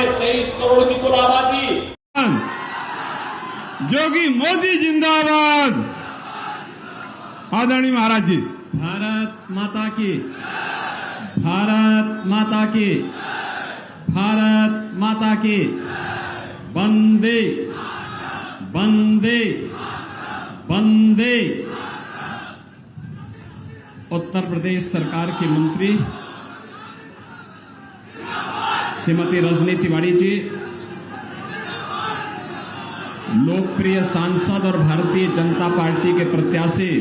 23 करोड़ की कुल आबादी। योगी मोदी जिंदाबाद। आदरणीय महाराज जी। भारत माता की, भारत माता की, भारत माता की। वंदे वंदे वंदे। उत्तर प्रदेश सरकार की मंत्री श्रीमती रजनी तिवारी जी, लोकप्रिय सांसद और भारतीय जनता पार्टी के प्रत्याशी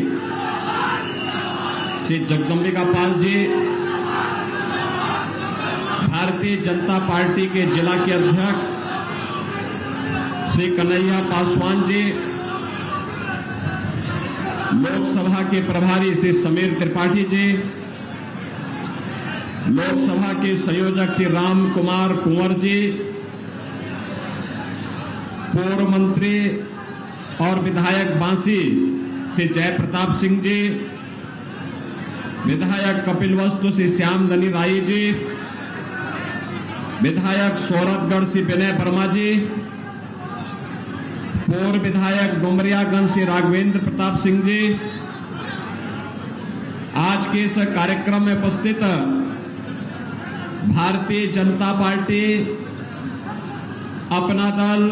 श्री जगदम्बिका पाल जी, भारतीय जनता पार्टी के जिला के अध्यक्ष श्री कन्हैया पासवान जी, लोकसभा के प्रभारी श्री समीर त्रिपाठी जी, लोकसभा के संयोजक श्री राम कुमार कुंवर जी, पूर्व मंत्री और विधायक बांसी श्री जय प्रताप सिंह जी, विधायक कपिलवस्तु श्री श्याम धनी राय जी, विधायक सोरठगढ़ श्री विनय वर्मा जी, पूर्व विधायक डुमरियागंज श्री राघवेंद्र प्रताप सिंह जी, आज के इस कार्यक्रम में उपस्थित भारतीय जनता पार्टी, अपना दल,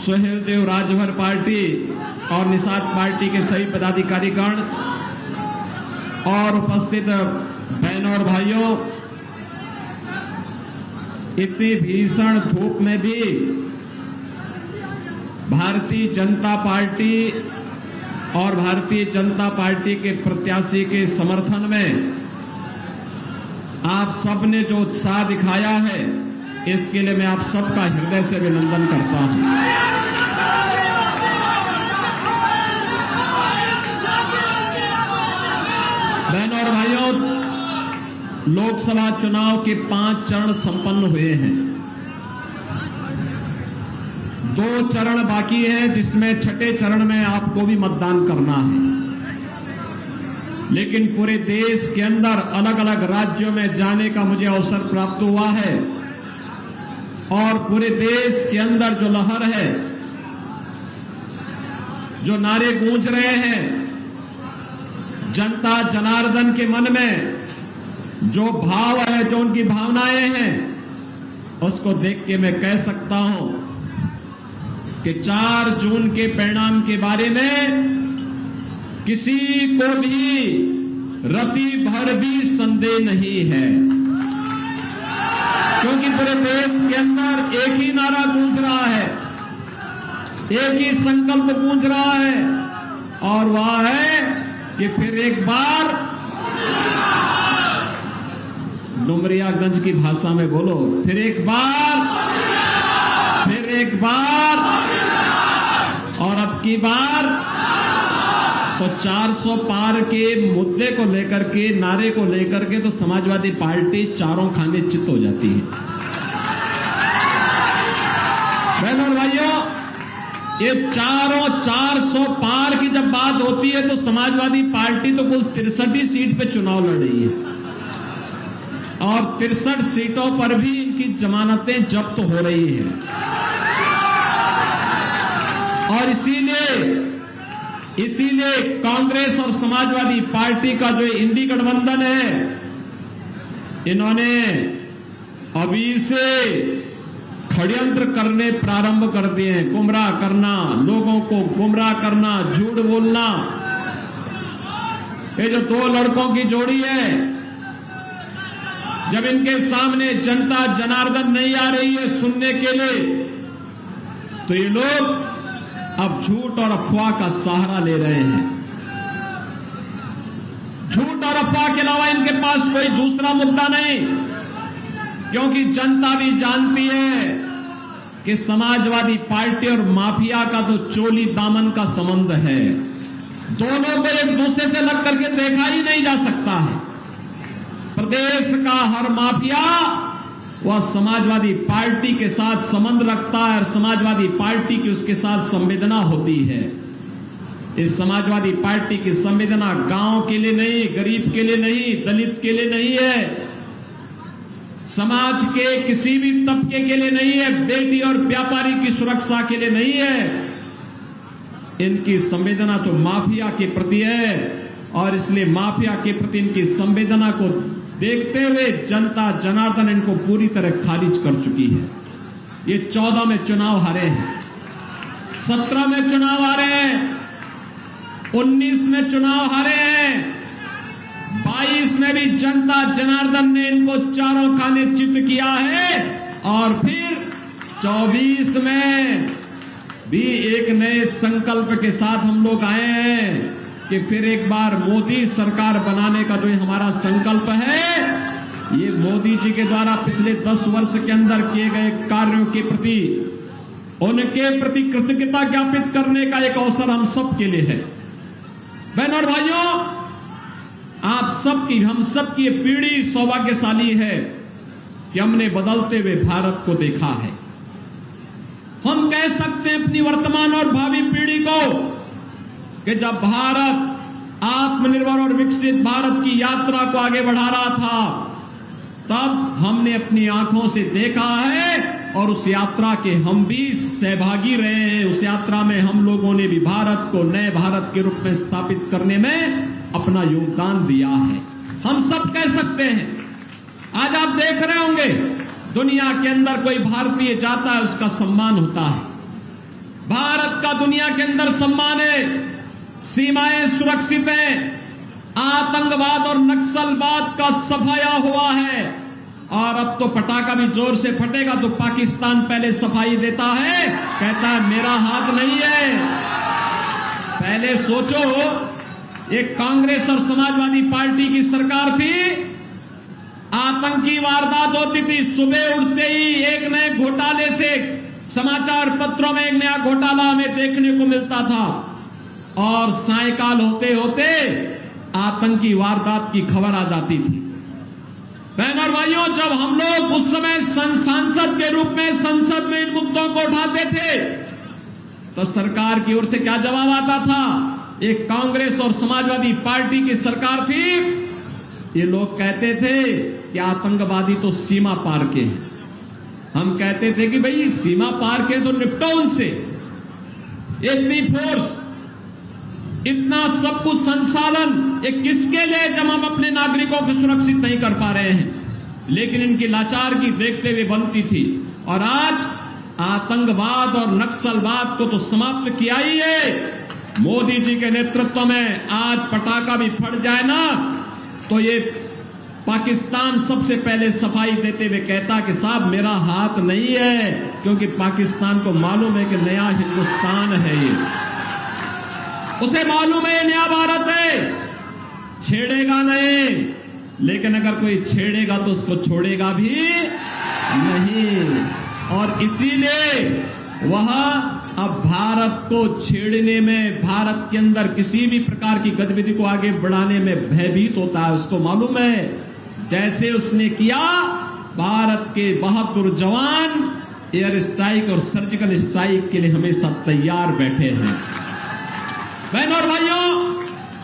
सुहेल देव राजभर पार्टी और निषाद पार्टी के सभी पदाधिकारीगण और उपस्थित बहनों और भाइयों, इतनी भीषण धूप में भी भारतीय जनता पार्टी और भारतीय जनता पार्टी के प्रत्याशी के समर्थन में आप सबने जो उत्साह दिखाया है, इसके लिए मैं आप सबका हृदय से अभिनंदन करता हूं। बहनों और भाइयों, लोकसभा चुनाव के 5 चरण संपन्न हुए हैं। 2 चरण बाकी हैं, जिसमें छठे चरण में आपको भी मतदान करना है। लेकिन पूरे देश के अंदर अलग अलग राज्यों में जाने का मुझे अवसर प्राप्त हुआ है और पूरे देश के अंदर जो लहर है, जो नारे गूंज रहे हैं, जनता जनार्दन के मन में जो भाव है, जो उनकी भावनाएं हैं, उसको देख के मैं कह सकता हूं कि 4 जून के परिणाम के बारे में किसी को भी रति भर भी संदेह नहीं है, क्योंकि पूरे देश के अंदर एक ही नारा गूंज रहा है, एक ही संकल्प गूंज रहा है, और वह है कि फिर एक बार, डुमरियागंज की भाषा में बोलो, फिर एक बार, फिर एक बार, और अब की बार तो 400 पार के मुद्दे को लेकर के, नारे को लेकर के तो समाजवादी पार्टी चारों खाने चित हो जाती है। बहनों और भाइयों, ये चारों 400 पार की जब बात होती है तो समाजवादी पार्टी तो कुल 63 सीट पे चुनाव लड़ रही है और 63 सीटों पर भी इनकी जमानतें जब्त हो रही हैं। और इसीलिए कांग्रेस और समाजवादी पार्टी का जो इंडी गठबंधन है, इन्होंने अभी से षड्यंत्र करने प्रारंभ कर दिए हैं। गुमराह करना, लोगों को गुमराह करना, झूठ बोलना। ये जो 2 लड़कों की जोड़ी है, जब इनके सामने जनता जनार्दन नहीं आ रही है सुनने के लिए, तो ये लोग अब झूठ और अफवाह का सहारा ले रहे हैं। झूठ और अफवाह के अलावा इनके पास कोई दूसरा मुद्दा नहीं, क्योंकि जनता भी जानती है कि समाजवादी पार्टी और माफिया का तो चोली दामन का संबंध है। दोनों को एक दूसरे से लग करके देखा ही नहीं जा सकता है। प्रदेश का हर माफिया वह समाजवादी पार्टी के साथ संबंध रखता है और समाजवादी पार्टी की उसके साथ संवेदना होती है। इस समाजवादी पार्टी की संवेदना गांव के लिए नहीं, गरीब के लिए नहीं, दलित के लिए नहीं है। समाज के किसी भी तबके के लिए नहीं है, बेटी और व्यापारी की सुरक्षा के लिए नहीं है। इनकी संवेदना तो माफिया के प्रति है और इसलिए माफिया के प्रति इनकी संवेदना को देखते हुए जनता जनार्दन इनको पूरी तरह खारिज कर चुकी है। ये 14 में चुनाव हारे हैं, 17 में चुनाव हारे हैं, 19 में चुनाव हारे हैं, 22 में भी जनता जनार्दन ने इनको चारों खाने चित किया है और फिर 24 में भी एक नए संकल्प के साथ हम लोग आए हैं कि फिर एक बार मोदी सरकार बनाने का जो हमारा संकल्प है, ये मोदी जी के द्वारा पिछले 10 वर्ष के अंदर किए गए कार्यों के प्रति उनके प्रति कृतज्ञता ज्ञापित करने का एक अवसर हम सब के लिए है। बहनों और भाइयों, आप सबकी, हम सबकी ये पीढ़ी सौभाग्यशाली है कि हमने बदलते हुए भारत को देखा है। हम कह सकते हैं अपनी वर्तमान और भावी पीढ़ी को कि जब भारत आत्मनिर्भर और विकसित भारत की यात्रा को आगे बढ़ा रहा था, तब हमने अपनी आंखों से देखा है और उस यात्रा के हम भी सहभागी रहे हैं। उस यात्रा में हम लोगों ने भी भारत को नए भारत के रूप में स्थापित करने में अपना योगदान दिया है। हम सब कह सकते हैं। आज आप देख रहे होंगे दुनिया के अंदर कोई भारतीय जाता है, उसका सम्मान होता है। भारत का दुनिया के अंदर सम्मान है, सीमाएं सुरक्षित हैं, आतंकवाद और नक्सलवाद का सफाया हुआ है और अब तो पटाखा भी जोर से फटेगा तो पाकिस्तान पहले सफाई देता है, कहता है मेरा हाथ नहीं है। पहले सोचो, एक कांग्रेस और समाजवादी पार्टी की सरकार थी, आतंकी वारदात होती थी, सुबह उठते ही एक नए घोटाले से समाचार पत्रों में एक नया घोटाला हमें देखने को मिलता था और सायकाल होते होते आतंकी वारदात की खबर आ जाती थी। बहनों और भाइयों, जब हम लोग उस समय सांसद के रूप में संसद में इन मुद्दों को उठाते थे तो सरकार की ओर से क्या जवाब आता था? एक कांग्रेस और समाजवादी पार्टी की सरकार थी, ये लोग कहते थे कि आतंकवादी तो सीमा पार के हैं। हम कहते थे कि भाई सीमा पार के तो निपटो उनसे, इतनी फोर्स, इतना सब कुछ संसाधन ये किसके लिए जब हम अपने नागरिकों को सुरक्षित नहीं कर पा रहे हैं। लेकिन इनकी लाचारगी देखते हुए बनती थी और आज आतंकवाद और नक्सलवाद को तो समाप्त किया ही है। मोदी जी के नेतृत्व में आज पटाखा भी फट जाए ना तो ये पाकिस्तान सबसे पहले सफाई देते हुए कहता कि साहब मेरा हाथ नहीं है, क्योंकि पाकिस्तान को मालूम है कि नया हिंदुस्तान है, ये उसे मालूम है ये नया भारत है, छेड़ेगा नहीं, लेकिन अगर कोई छेड़ेगा तो उसको छोड़ेगा भी नहीं। और इसीलिए वह अब भारत को छेड़ने में, भारत के अंदर किसी भी प्रकार की गतिविधि को आगे बढ़ाने में भयभीत होता है। उसको मालूम है जैसे उसने किया, भारत के बहादुर जवान एयर स्ट्राइक और सर्जिकल स्ट्राइक के लिए हमेशा तैयार बैठे हैं। बहनों और भाइयों,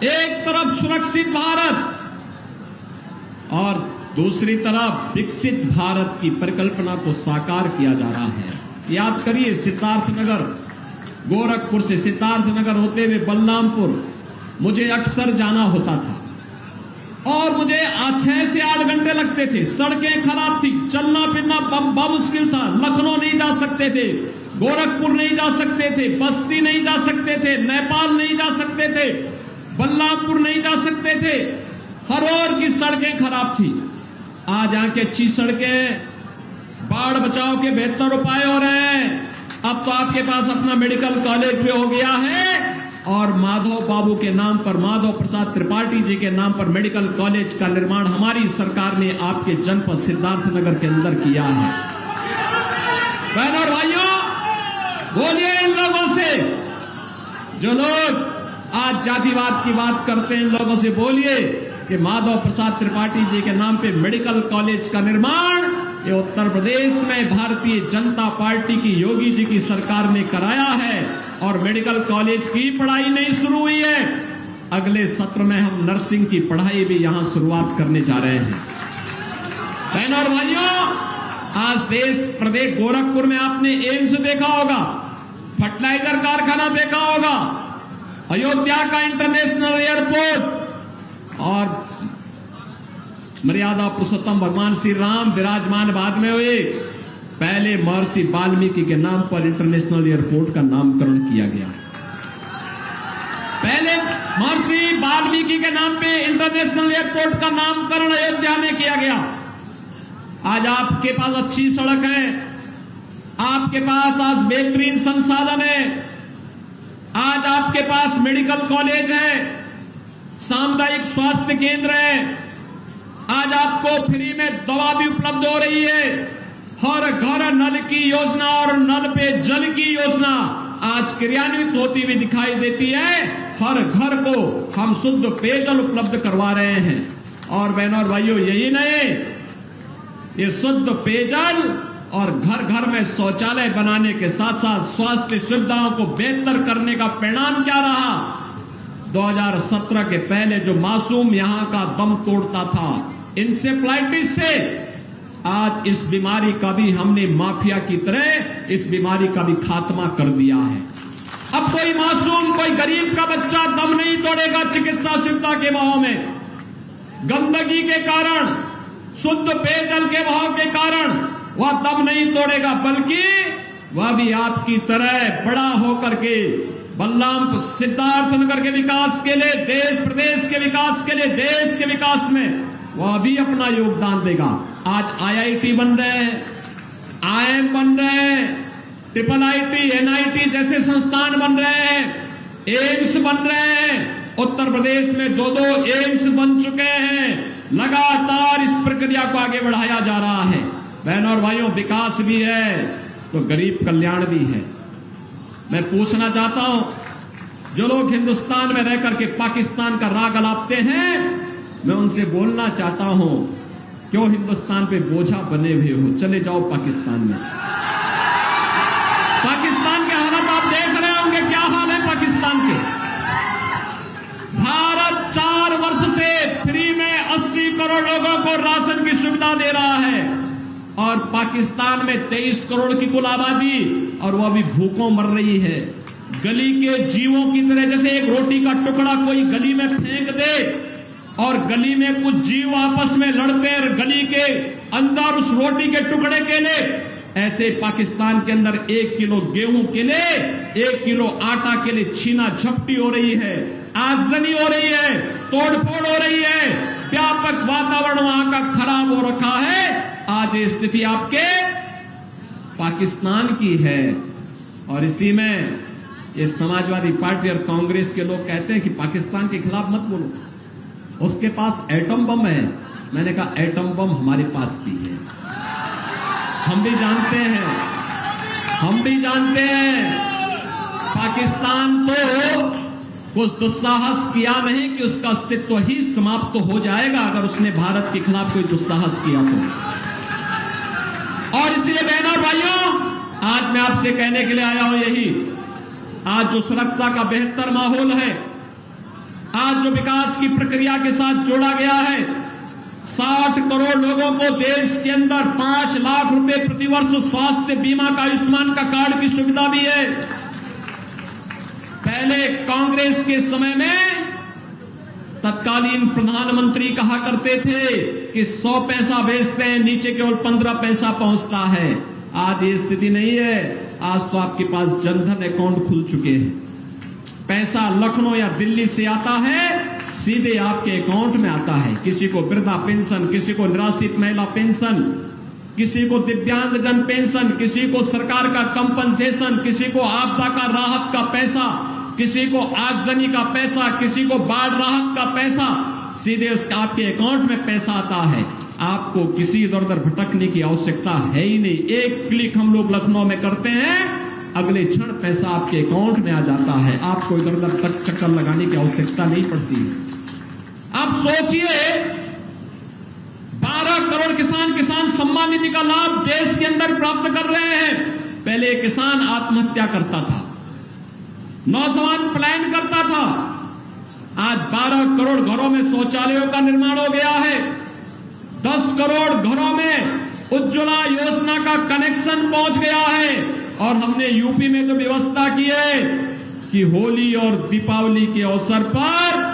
एक तरफ सुरक्षित भारत और दूसरी तरफ विकसित भारत की परिकल्पना को साकार किया जा रहा है। याद करिए, सिद्धार्थनगर, गोरखपुर से सिद्धार्थनगर होते हुए बलरामपुर मुझे अक्सर जाना होता था और मुझे 6 से 8 घंटे लगते थे। सड़कें खराब थी, चलना फिरना मुश्किल था। लखनऊ नहीं जा सकते थे, गोरखपुर नहीं जा सकते थे, बस्ती नहीं जा सकते थे, नेपाल नहीं जा सकते थे, बलरामपुर नहीं जा सकते थे। हर ओर की सड़कें खराब थी। आज यहाँ की अच्छी सड़कें, बाढ़ बचाव के बेहतर उपाय हो रहे हैं। अब तो आपके पास अपना मेडिकल कॉलेज भी हो गया है और माधव बाबू के नाम पर, माधव प्रसाद त्रिपाठी जी के नाम पर मेडिकल कॉलेज का निर्माण हमारी सरकार ने आपके जनपद सिद्धार्थनगर के अंदर किया है। बहनों और भाइयों, बोलिए इन लोगों से, जो लोग आज जातिवाद की बात करते हैं, इन लोगों से बोलिए कि माधव प्रसाद त्रिपाठी जी के नाम पे मेडिकल कॉलेज का निर्माण ये उत्तर प्रदेश में भारतीय जनता पार्टी की योगी जी की सरकार ने कराया है और मेडिकल कॉलेज की पढ़ाई नहीं शुरू हुई है। अगले सत्र में हम नर्सिंग की पढ़ाई भी यहां शुरुआत करने जा रहे हैं। बहनों और भाइयों, आज देश प्रदेश गोरखपुर में आपने एम्स देखा होगा, फर्टिलाइजर कारखाना देखा होगा, अयोध्या का इंटरनेशनल एयरपोर्ट और मर्यादा पुरुषोत्तम भगवान श्री राम विराजमान बाद में हुए। पहले महर्षि वाल्मीकि के नाम पर इंटरनेशनल एयरपोर्ट का नामकरण किया गया। पहले महर्षि वाल्मीकि के नाम पे इंटरनेशनल एयरपोर्ट का नामकरण अयोध्या में किया गया। आज आपके पास अच्छी सड़क है, आपके पास आज बेहतरीन संसाधन है, आज आपके पास मेडिकल कॉलेज है, सामुदायिक स्वास्थ्य केंद्र है, आज आपको फ्री में दवा भी उपलब्ध हो रही है। हर घर नल की योजना और नल पे जल की योजना आज क्रियान्वित होती हुई दिखाई देती है। हर घर को हम शुद्ध पेयजल उपलब्ध करवा रहे हैं। और बहनों और भाइयों, यही नहीं, ये शुद्ध पेयजल और घर घर में शौचालय बनाने के साथ साथ स्वास्थ्य सुविधाओं को बेहतर करने का परिणाम क्या रहा? 2017 के पहले जो मासूम यहां का दम तोड़ता था इंसेफ्लाइटिस से, आज इस बीमारी का भी हमने माफिया की तरह इस बीमारी का भी खात्मा कर दिया है। अब कोई मासूम, कोई गरीब का बच्चा दम नहीं तोड़ेगा चिकित्सा सुविधा के अभाव में, गंदगी के कारण, शुद्ध पेयजल के अभाव के कारण वह दम नहीं तोड़ेगा, बल्कि वह भी आपकी तरह बड़ा होकर के बलरामपुर सिद्धार्थनगर के विकास के लिए, देश प्रदेश के विकास के लिए, देश के विकास में वह भी अपना योगदान देगा। आज IIT बन रहे हैं, IIM बन रहे हैं, IIIT, NIT जैसे संस्थान बन रहे हैं, एम्स बन रहे हैं। उत्तर प्रदेश में 2 एम्स बन चुके हैं। लगातार इस प्रक्रिया को आगे बढ़ाया जा रहा है। बहनों और भाइयों, विकास भी है तो गरीब कल्याण भी है। मैं पूछना चाहता हूं, जो लोग हिंदुस्तान में रहकर के पाकिस्तान का राग अलापते हैं, मैं उनसे बोलना चाहता हूं, क्यों हिंदुस्तान पे बोझा बने हुए हो? चले जाओ पाकिस्तान में। पाकिस्तान के हालात आप देख रहे होंगे, क्या हाल है पाकिस्तान के। भारत 4 वर्ष से फ्री में 80 करोड़ लोगों को राशन की सुविधा दे रहा है और पाकिस्तान में 23 करोड़ की कुल आबादी, और वह भी भूखों मर रही है। गली के जीवों की तरह, जैसे एक रोटी का टुकड़ा कोई गली में फेंक दे और गली में कुछ जीव आपस में लड़ते हैं गली के अंदर उस रोटी के टुकड़े के लिए, ऐसे पाकिस्तान के अंदर 1 किलो गेहूं के लिए, 1 किलो आटा के लिए छीना झपटी हो रही है, आगजनी हो रही है, तोड़फोड़ हो रही है। व्यापक वातावरण वहां का खराब हो रखा है। आज ये स्थिति आपके पाकिस्तान की है। और इसी में ये समाजवादी पार्टी और कांग्रेस के लोग कहते हैं कि पाकिस्तान के खिलाफ मत बोलो, उसके पास एटम बम है। मैंने कहा एटम बम हमारे पास भी है, हम भी जानते हैं, हम भी जानते हैं। पाकिस्तान तो कुछ दुस्साहस किया नहीं कि उसका अस्तित्व ही समाप्त तो हो जाएगा अगर उसने भारत के खिलाफ कोई दुस्साहस किया तो। और इसलिए बहनों और भाइयों, आज मैं आपसे कहने के लिए आया हूं यही, आज जो सुरक्षा का बेहतर माहौल है, आज जो विकास की प्रक्रिया के साथ जोड़ा गया है, 60 करोड़ लोगों को देश के अंदर 5 लाख रुपए प्रतिवर्ष स्वास्थ्य बीमा का, आयुष्मान का कार्ड की सुविधा भी है। पहले कांग्रेस के समय में तत्कालीन प्रधानमंत्री कहा करते थे कि 100 पैसा बेचते हैं, नीचे केवल 15 पैसा पहुंचता है। आज ये स्थिति नहीं है। आज तो आपके पास जनधन अकाउंट खुल चुके हैं। पैसा लखनऊ या दिल्ली से आता है, सीधे आपके अकाउंट में आता है। किसी को वृद्धा पेंशन, किसी को निराश्रित महिला पेंशन, किसी को दिव्यांगजन पेंशन, किसी को सरकार का कंपनसेशन, किसी को आपदा का राहत का पैसा, किसी को आगजनी का पैसा, किसी को बाढ़ राहत का पैसा, सीधे उसका आपके अकाउंट में पैसा आता है। आपको किसी इधर उधर भटकने की आवश्यकता है ही नहीं। एक क्लिक हम लोग लखनऊ में करते हैं, अगले क्षण पैसा आपके अकाउंट में आ जाता है। आपको इधर उधर तक चक्कर लगाने की आवश्यकता नहीं पड़ती है। अब सोचिए, 12 करोड़ किसान सम्मान निधि का लाभ देश के अंदर प्राप्त कर रहे हैं। पहले किसान आत्महत्या करता था, नौजवान पलायन करता था। आज 12 करोड़ घरों में शौचालयों का निर्माण हो गया है। 10 करोड़ घरों में उज्ज्वला योजना का कनेक्शन पहुंच गया है। और हमने यूपी में तो व्यवस्था की है कि होली और दीपावली के अवसर पर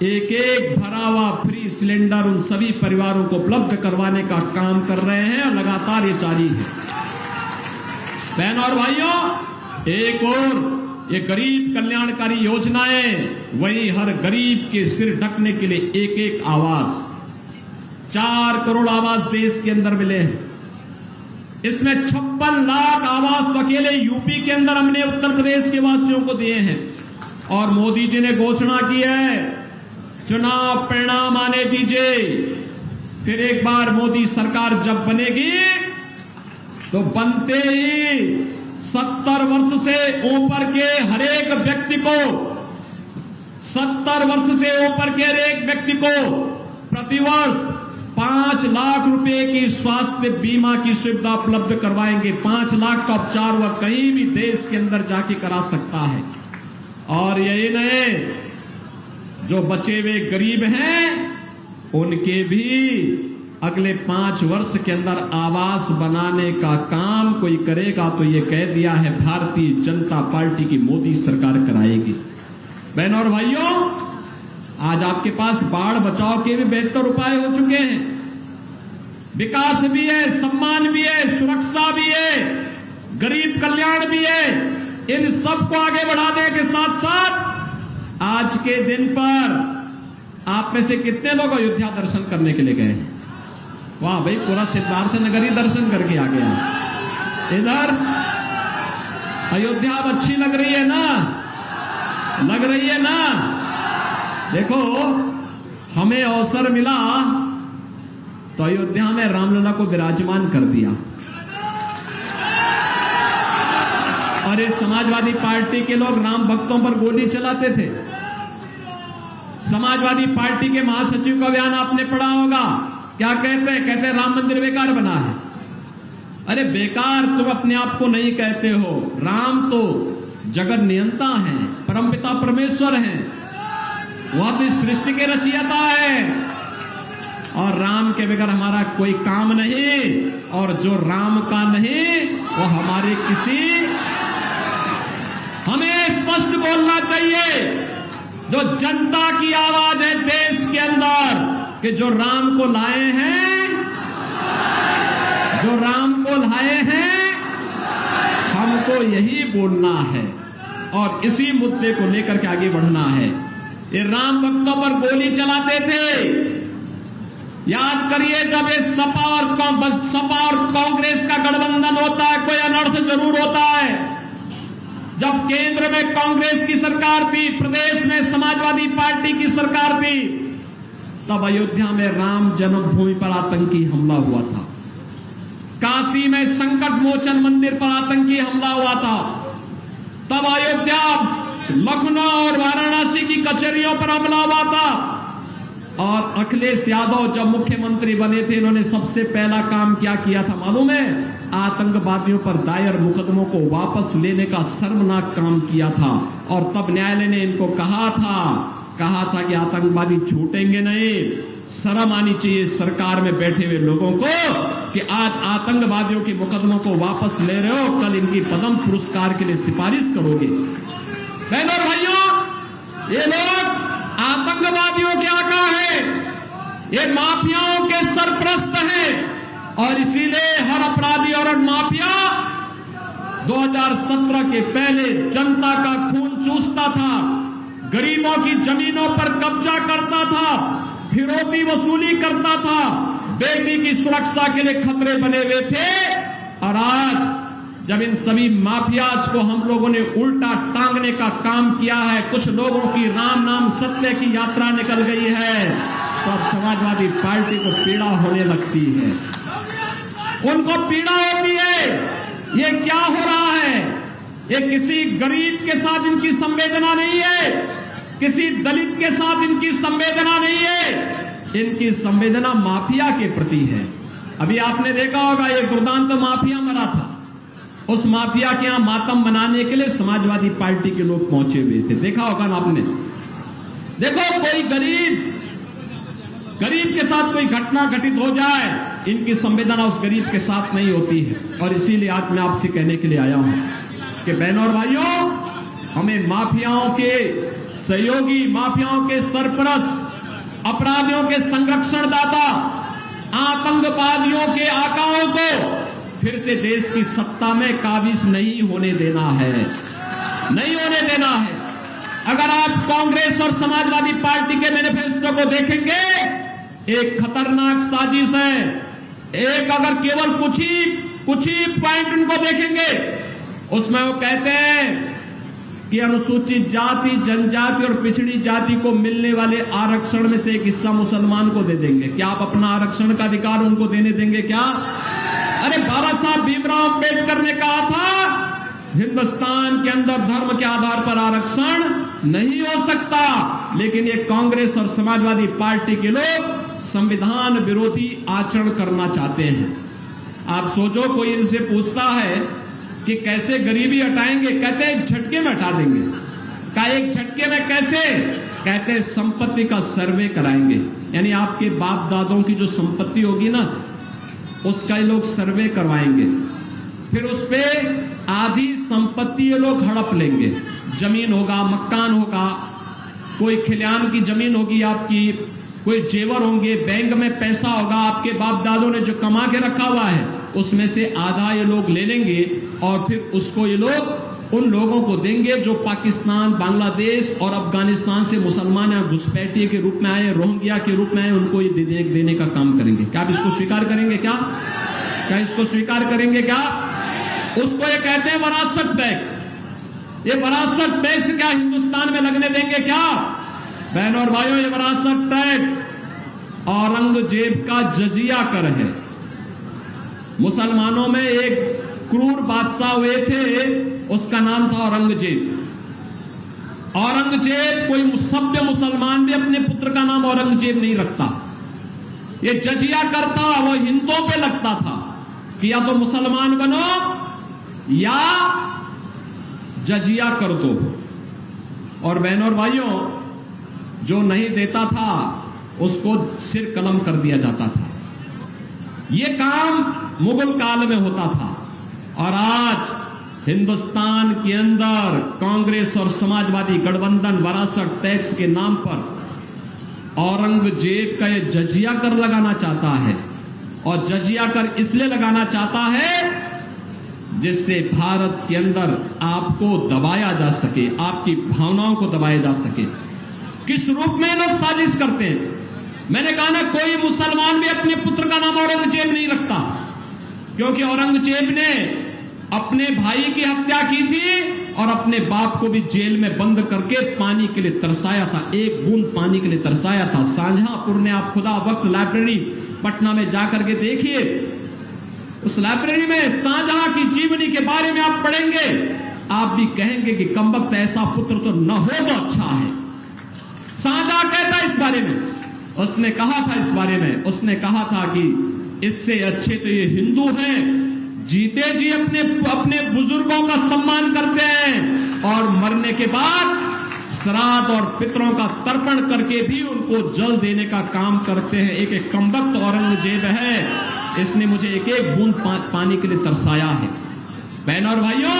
एक एक भरा हुआ फ्री सिलेंडर उन सभी परिवारों को उपलब्ध करवाने का काम कर रहे हैं और लगातार ये जारी है। बहन और भाइयों, एक और ये गरीब कल्याणकारी योजनाएं, वही हर गरीब के सिर ढकने के लिए एक एक आवास, 4 करोड़ आवास देश के अंदर मिले हैं। इसमें 56 लाख आवास तो अकेले यूपी के अंदर हमने उत्तर प्रदेश के वासियों को दिए हैं। और मोदी जी ने घोषणा की है, चुनाव परिणाम आने दीजिए, फिर एक बार मोदी सरकार जब बनेगी तो बनते ही 70 वर्ष से ऊपर के हरेक व्यक्ति को 70 वर्ष से ऊपर के हरेक व्यक्ति को प्रतिवर्ष 5 लाख रुपए की स्वास्थ्य बीमा की सुविधा उपलब्ध करवाएंगे। 5 लाख का उपचार वह कहीं भी देश के अंदर जाके करा सकता है। और यही नहीं, जो बचे हुए गरीब हैं उनके भी अगले 5 वर्ष के अंदर आवास बनाने का काम कोई करेगा तो ये कह दिया है भारतीय जनता पार्टी की मोदी सरकार कराएगी। बहनों और भाइयों, आज आपके पास बाढ़ बचाव के भी बेहतर उपाय हो चुके हैं। विकास भी है, सम्मान भी है, सुरक्षा भी है, गरीब कल्याण भी है। इन सबको आगे बढ़ाने के साथ साथ आज के दिन पर आप में से कितने लोग अयोध्या दर्शन करने के लिए गए हैं? वाह भाई, पूरा सिद्धार्थ नगर ही दर्शन करके आ गया। इधर अयोध्या अब अच्छी लग रही है ना? लग रही है ना? देखो, हमें अवसर मिला तो अयोध्या में रामलला को विराजमान कर दिया। और इस समाजवादी पार्टी के लोग राम भक्तों पर गोली चलाते थे। समाजवादी पार्टी के महासचिव का बयान आपने पढ़ा होगा। क्या कहते हैं? कहते हैं राम मंदिर बेकार बना है। अरे बेकार तुम अपने आप को नहीं कहते हो। राम तो जगत नियंता है, परमपिता परमेश्वर हैं, वह तो इस सृष्टि के रचयिता है। और राम के बगैर हमारा कोई काम नहीं, और जो राम का नहीं वो हमारे किसी। हमें स्पष्ट बोलना चाहिए, जो जनता की आवाज है देश के अंदर, कि जो राम को लाए हैं, जो राम को लाए हैं, हमको यही बोलना है और इसी मुद्दे को लेकर के आगे बढ़ना है। ये राम भक्तों पर गोली चलाते थे। याद करिए, जब ये सपा और कांग्रेस का गठबंधन होता है, कोई अनर्थ जरूर होता है। जब केंद्र में कांग्रेस की सरकार थी, प्रदेश में समाजवादी पार्टी की सरकार थी, तब अयोध्या में राम जन्मभूमि पर आतंकी हमला हुआ था। काशी में संकट मोचन मंदिर पर आतंकी हमला हुआ था। तब अयोध्या, लखनऊ और वाराणसी की कचहरियों पर हमला हुआ था। और अखिलेश यादव जब मुख्यमंत्री बने थे, इन्होंने सबसे पहला काम क्या किया था मालूम है? आतंकवादियों पर दायर मुकदमों को वापस लेने का शर्मनाक काम किया था। और तब न्यायालय ने इनको कहा था कि आतंकवादी छूटेंगे नहीं। शर्म आनी चाहिए सरकार में बैठे हुए लोगों को कि आज आतंकवादियों के मुकदमों को वापस ले रहे हो, कल इनकी पद्म पुरस्कार के लिए सिफारिश करोगे। बहनों और भाइयों, ये लोग आतंकवादियों के आका है, ये माफियाओं के सरपरस्त हैं। और इसीलिए हर अपराधी और माफिया 2017 के पहले जनता का खून चूसता था, गरीबों की जमीनों पर कब्जा करता था, फिरौती वसूली करता था, बेटी की सुरक्षा के लिए खतरे बने हुए थे। और आज जब इन सभी माफियाज को हम लोगों ने उल्टा टांगने का काम किया है, कुछ लोगों की राम नाम सत्य की यात्रा निकल गई है, तो अब समाजवादी पार्टी को पीड़ा होने लगती है। उनको पीड़ा होती है। ये क्या हो रहा है? ये किसी गरीब के साथ इनकी संवेदना नहीं है, किसी दलित के साथ इनकी संवेदना नहीं है। इनकी संवेदना माफिया के प्रति है। अभी आपने देखा होगा, ये दुर्दांत माफिया मरा था, उस माफिया के यहां मातम मनाने के लिए समाजवादी पार्टी के लोग पहुंचे हुए थे। देखा होगा ना आपने। देखो, कोई गरीब के साथ कोई घटना घटित हो जाए, इनकी संवेदना उस गरीब के साथ नहीं होती है। और इसीलिए आज मैं आपसे कहने के लिए आया हूं कि बहनों और भाइयों, हमें माफियाओं के सहयोगी, माफियाओं के सरपरस्त, अपराधियों के संरक्षणदाता, आतंकवादियों के आकाओं को फिर से देश की सत्ता में काबिज नहीं होने देना है, नहीं होने देना है। अगर आप कांग्रेस और समाजवादी पार्टी के मैनिफेस्टो को देखेंगे, एक खतरनाक साजिश है। एक अगर केवल कुछ ही पॉइंट उनको देखेंगे, उसमें वो कहते हैं कि अनुसूचित जाति, जनजाति और पिछड़ी जाति को मिलने वाले आरक्षण में से एक हिस्सा मुसलमान को दे देंगे। क्या आप अपना आरक्षण का अधिकार उनको देने देंगे क्या? अरे बाबा साहब भीमराव अम्बेडकर ने कहा था हिंदुस्तान के अंदर धर्म के आधार पर आरक्षण नहीं हो सकता, लेकिन ये कांग्रेस और समाजवादी पार्टी के लोग संविधान विरोधी आचरण करना चाहते हैं। आप सोचो, कोई इनसे पूछता है कि कैसे गरीबी हटाएंगे, कहते हैं झटके में हटा देंगे। का एक झटके में कैसे? कहते हैं संपत्ति का सर्वे कराएंगे, यानी आपके बाप दादों की जो संपत्ति होगी ना, उसका ये लोग सर्वे करवाएंगे। फिर उस पे आधी संपत्ति ये लोग हड़प लेंगे। जमीन होगा, मकान होगा, कोई खलिहान की जमीन होगी आपकी, कोई जेवर होंगे, बैंक में पैसा होगा, आपके बाप दादों ने जो कमा के रखा हुआ है उसमें से आधा ये लोग ले लेंगे और फिर उसको ये लोग उन लोगों को देंगे जो पाकिस्तान, बांग्लादेश और अफगानिस्तान से मुसलमान या घुसपैठिए के रूप में आए, रोहिंग्या के रूप में आए, उनको ये देने का काम करेंगे। क्या आप इसको स्वीकार करेंगे? क्या इसको स्वीकार करेंगे? क्या उसको ये कहते हैं वरासत टैक्स। ये वरासत टैक्स क्या हिंदुस्तान में लगने देंगे क्या? बहनों और भाइयों, ये वरासत टैक्स औरंगजेब का जजिया कर है। मुसलमानों में एक क्रूर बादशाह हुए थे, उसका नाम था औरंगजेब। औरंगजेब, कोई सभ्य मुसलमान भी अपने पुत्र का नाम औरंगजेब नहीं रखता। ये जजिया करता, वो हिंदुओं पे लगता था कि या तो मुसलमान बनो या जजिया कर दो। और बहनों और भाइयों, जो नहीं देता था उसको सिर कलम कर दिया जाता था। ये काम मुगल काल में होता था और आज हिंदुस्तान के अंदर कांग्रेस और समाजवादी गठबंधन वरासत टैक्स के नाम पर औरंगजेब का ये जजिया कर लगाना चाहता है। और जजिया कर इसलिए लगाना चाहता है जिससे भारत के अंदर आपको दबाया जा सके, आपकी भावनाओं को दबाया जा सके। किस रूप में लोग साजिश करते हैं? मैंने कहा ना, कोई मुसलमान भी अपने पुत्र का नाम औरंगजेब नहीं रखता, क्योंकि औरंगजेब ने अपने भाई की हत्या की थी और अपने बाप को भी जेल में बंद करके पानी के लिए तरसाया था, एक बूंद पानी के लिए तरसाया था। शाहजहांपुर ने, आप खुदा वक्त लाइब्रेरी पटना में जाकर के देखिए, उस लाइब्रेरी में शाहजहां की जीवनी के बारे में आप पढ़ेंगे, आप भी कहेंगे कि कमबख्त ऐसा पुत्र तो न हो तो अच्छा है। शाहजहां कहता है इस बारे में, उसने कहा था इस बारे में, उसने कहा था कि इससे अच्छे तो ये हिंदू हैं, जीते जी अपने बुजुर्गों का सम्मान करते हैं और मरने के बाद श्राद्ध और पितरों का तर्पण करके भी उनको जल देने का काम करते हैं। एक कमबख्त औरंगजेब है, इसने मुझे एक एक बूंद पानी के लिए तरसाया है। बहनों और भाइयों,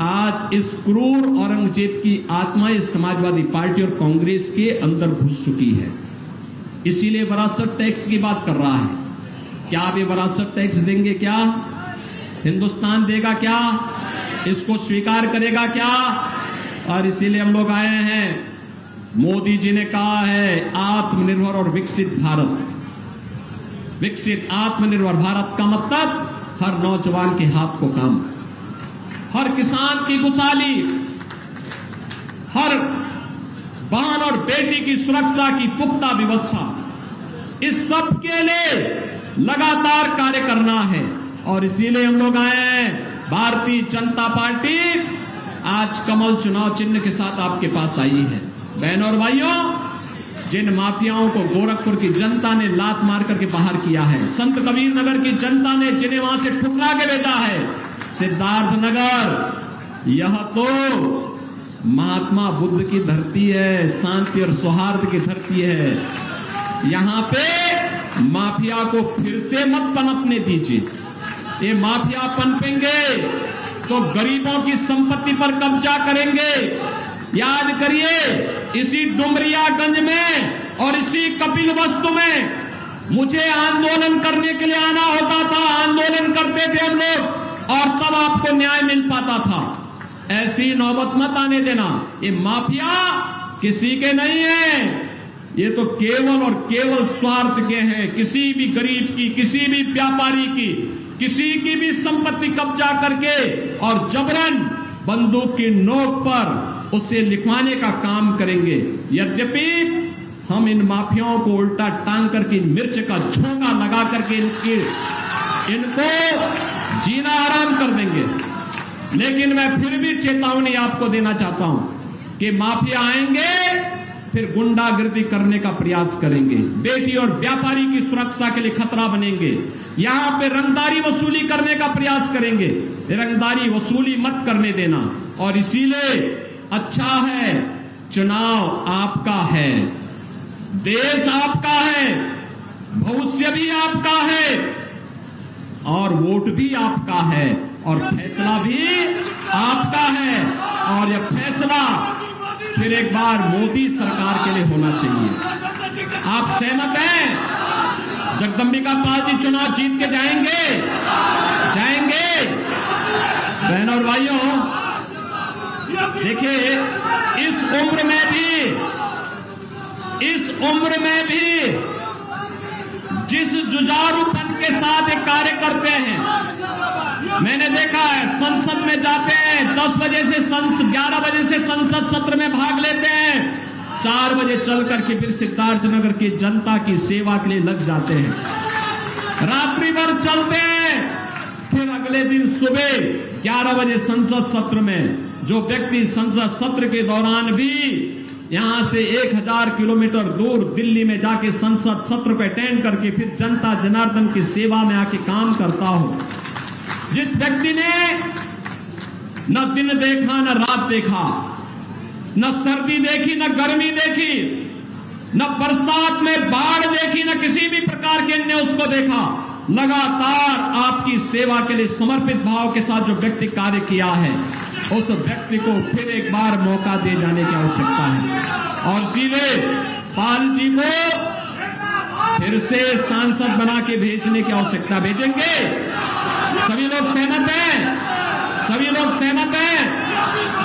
आज इस क्रूर औरंगजेब की आत्मा इस समाजवादी पार्टी और कांग्रेस के अंदर घुस चुकी है। इसीलिए वरासत टैक्स की बात कर रहा है। क्या आप ये वरासत टैक्स देंगे? क्या हिंदुस्तान देगा? क्या इसको स्वीकार करेगा? क्या? और इसीलिए हम लोग आए हैं। मोदी जी ने कहा है आत्मनिर्भर और विकसित भारत। विकसित आत्मनिर्भर भारत का मतलब हर नौजवान के हाथ को काम, हर किसान की खुशहाली, हर बहन और बेटी की सुरक्षा की पुख्ता व्यवस्था, इस सब के लिए लगातार कार्य करना है। और इसीलिए हम लोग आए हैं। भारतीय जनता पार्टी आज कमल चुनाव चिन्ह के साथ आपके पास आई है। बहनों और भाइयों, जिन माफियाओं को गोरखपुर की जनता ने लात मार करके बाहर किया है, संत कबीर नगर की जनता ने जिन्हें वहां से ठुकरा के भेजा है, सिद्धार्थ नगर, यह तो महात्मा बुद्ध की धरती है, शांति और सौहार्द की धरती है। यहां पे माफिया को फिर से मत पनपने दीजिए। ये माफिया पनपेंगे तो गरीबों की संपत्ति पर कब्जा करेंगे। याद करिए, इसी डुमरियागंज में और इसी कपिलवस्तु में मुझे आंदोलन करने के लिए आना होता था, आंदोलन करते थे हम लोग, और तब आपको न्याय मिल पाता था। ऐसी नौबत मत आने देना। ये माफिया किसी के नहीं है, ये तो केवल और केवल स्वार्थ के हैं। किसी भी गरीब की, किसी भी व्यापारी की, किसी की भी संपत्ति कब्जा करके और जबरन बंदूक की नोक पर उसे लिखवाने का काम करेंगे। यद्यपि हम इन माफियाओं को उल्टा टांग करके मिर्च का झोंका लगा करके इनको जीना आराम कर देंगे। लेकिन मैं फिर भी चेतावनी आपको देना चाहता हूं कि माफिया आएंगे फिर गुंडागर्दी करने का प्रयास करेंगे, बेटी और व्यापारी की सुरक्षा के लिए खतरा बनेंगे, यहां पे रंगदारी वसूली करने का प्रयास करेंगे। रंगदारी वसूली मत करने देना। और इसीलिए अच्छा है, चुनाव आपका है, देश आपका है, भविष्य भी आपका है और वोट भी आपका है और फैसला भी आपका है। और यह फैसला फिर एक बार मोदी सरकार के लिए होना चाहिए। आप सहमत हैं? जगदंबिका पाल जी चुनाव जीत के जाएंगे? बहनों और भाइयों, देखिए, इस उम्र में भी जिस जुझारूपन के साथ एक कार्य करते हैं, मैंने देखा है, संसद में जाते हैं 10 बजे से 11 बजे से संसद सत्र में भाग लेते हैं, 4 बजे चल करके फिर सिद्धार्थनगर की जनता की सेवा के लिए लग जाते हैं, रात्रि भर चलते हैं, फिर अगले दिन सुबह 11 बजे संसद सत्र में, जो व्यक्ति संसद सत्र के दौरान भी यहां से 1000 किलोमीटर दूर दिल्ली में जाके संसद सत्र को अटेंड करके फिर जनता जनार्दन की सेवा में आके काम करता हो, जिस व्यक्ति ने न दिन देखा न रात देखा, न सर्दी देखी न गर्मी देखी, न बरसात में बाढ़ देखी, न किसी भी प्रकार के अन्य उसको देखा, लगातार आपकी सेवा के लिए समर्पित भाव के साथ जो व्यक्ति कार्य किया है, उस व्यक्ति को फिर एक बार मौका दिए जाने की आवश्यकता है। और सीधे पाल जी को फिर से सांसद बना के भेजने की आवश्यकता। भेजेंगे? सभी लोग सहमत हैं? सभी लोग सहमत हैं?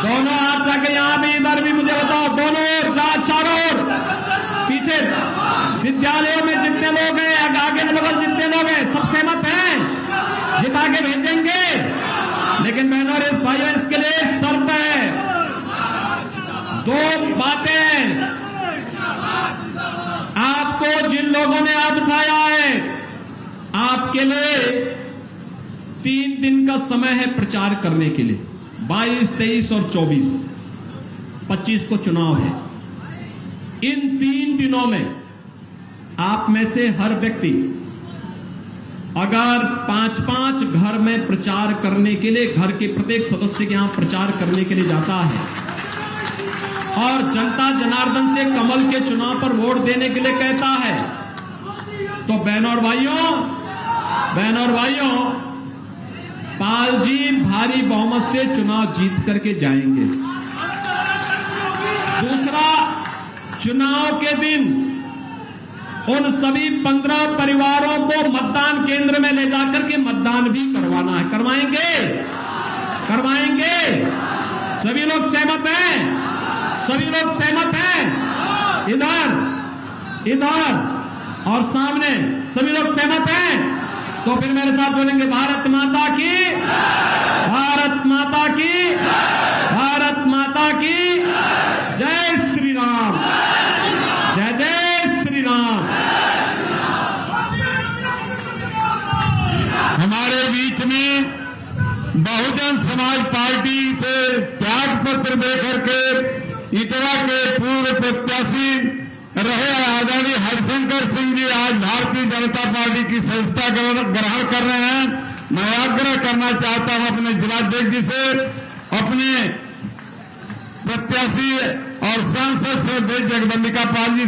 दोनों हाथ जाके यहां भी, इधर भी, मुझे बताओ, दोनों ओर, चारों ओर, पीछे विद्यालयों में जितने लोग हैं, आगे बगल जितने लोग हैं, सब सहमत हैं? जिता के भेजेंगे। लेकिन बहनों और भाइयों, इसके लिए शर्त है, 2 बातें। आपको जिन लोगों ने हाथ उठाया है, आपके लिए 3 दिन का समय है प्रचार करने के लिए। 22, 23 और 24, 25 को चुनाव है। इन 3 दिनों में आप में से हर व्यक्ति अगर 5-5 घर में प्रचार करने के लिए, घर के प्रत्येक सदस्य के यहां प्रचार करने के लिए जाता है और जनता जनार्दन से कमल के चुनाव पर वोट देने के लिए कहता है, तो बहनों और भाइयों, पाल जी भारी बहुमत से चुनाव जीत करके जाएंगे। दूसरा, चुनाव के दिन उन सभी 15 परिवारों को मतदान केंद्र में ले जाकर के मतदान भी करवाना है। करवाएंगे? सभी लोग सहमत हैं? सभी लोग सहमत हैं? इधर और सामने सभी लोग सहमत हैं? तो फिर मेरे साथ बोलेंगे, भारत माता की, भारत माता की, भारत माता की जय श्री राम, जय जय श्री राम। हमारे बीच में बहुजन समाज पार्टी से त्याग पत्र देकर के इतरा के पूर्व प्रत्याशी रहे आदरणीय हरिशंकर सिंह जी आज भारतीय जनता पार्टी की सदस्यता ग्रहण कर रहे हैं। मैं आग्रह करना चाहता हूं अपने जिलाध्यक्ष जी से, अपने प्रत्याशी और सांसद श्री जगदंबिका पाल जी